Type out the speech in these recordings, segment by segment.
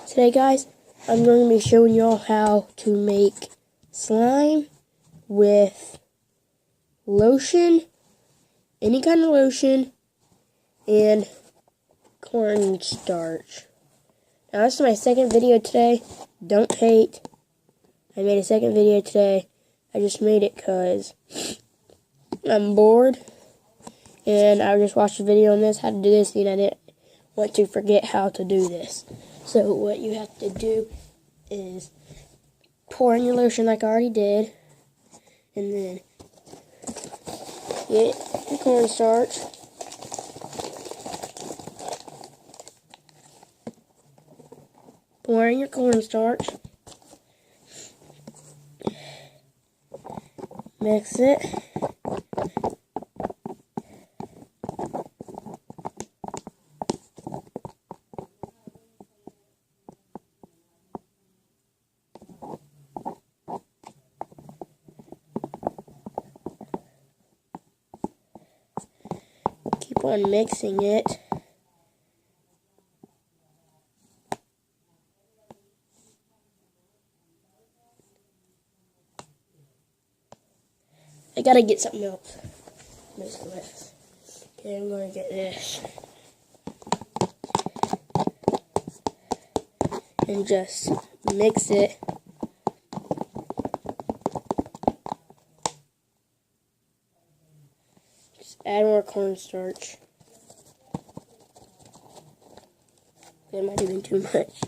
Today, guys, I'm going to be showing y'all how to make slime with lotion, any kind of lotion, and cornstarch. Now, this is my second video today. Don't hate. I made a second video today. I just made it because I'm bored, and I just watched a video on this, how to do this, and I didn't want to forget how to do this. So what you have to do is pour in your lotion like I already did, and then get your cornstarch, pour in your cornstarch, mix it, keep on mixing it. I gotta get something else. Okay, I'm gonna get this. And just mix it. Just add more cornstarch. That might have been too much.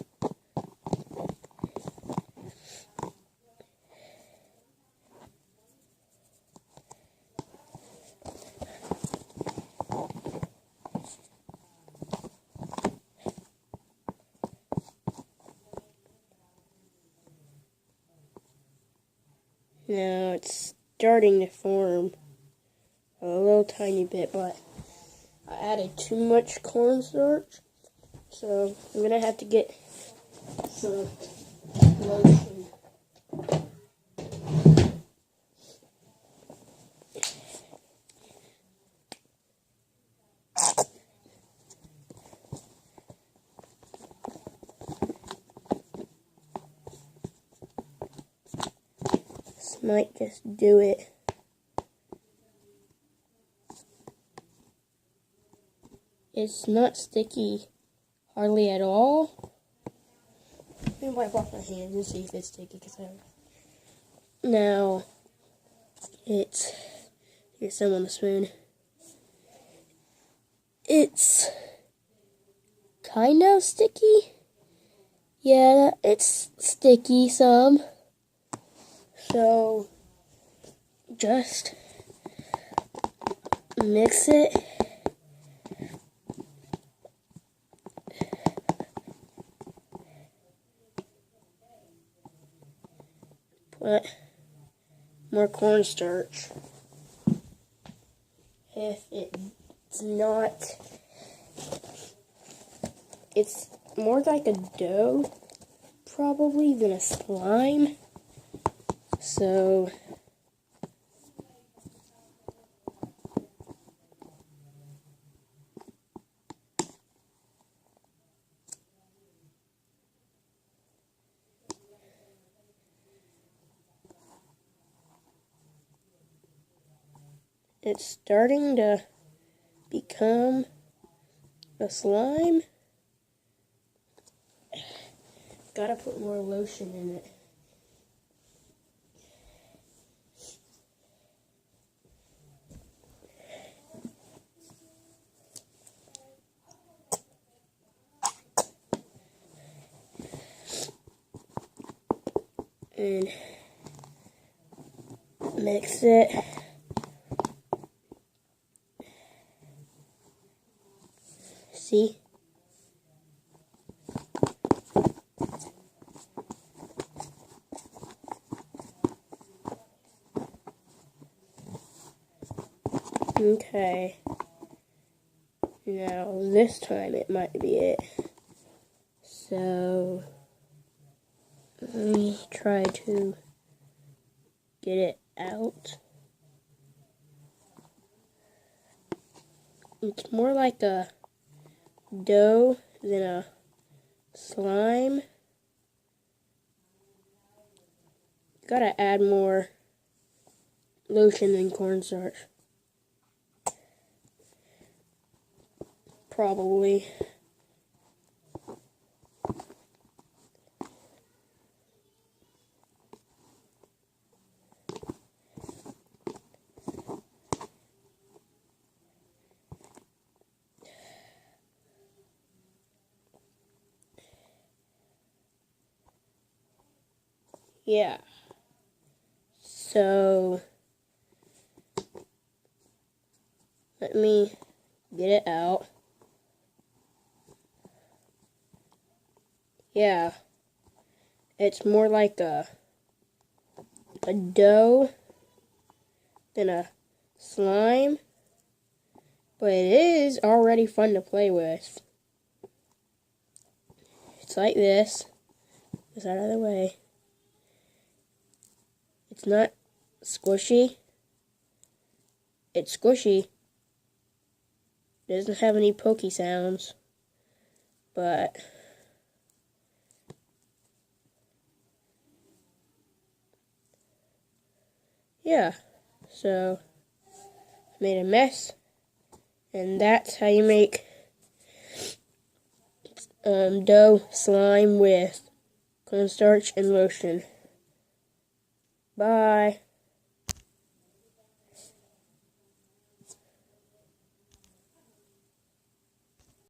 Now it's starting to form a little tiny bit, but I added too much cornstarch, so I'm gonna have to get some lotion. Might just do it. It's not sticky hardly at all. Let me wipe off my hands and see if it's sticky. Now it's, here's some on the spoon. It's kind of sticky. Yeah, it's sticky some. So, just mix it. Put more cornstarch. If it's not, it's more like a dough, probably, than a slime. So, it's starting to become a slime. Gotta put more lotion in it. And mix it. See? Okay. Now this time it might be it. So let me try to get it out. It's more like a dough than a slime. Gotta add more lotion than cornstarch. Probably. Yeah. So, let me get it out. Yeah. It's more like a dough than a slime. But it is already fun to play with. It's like this. Get out of the way. It's not squishy. It's squishy. It doesn't have any pokey sounds. But yeah. So made a mess. And that's how you make dough slime with cornstarch and lotion. Bye.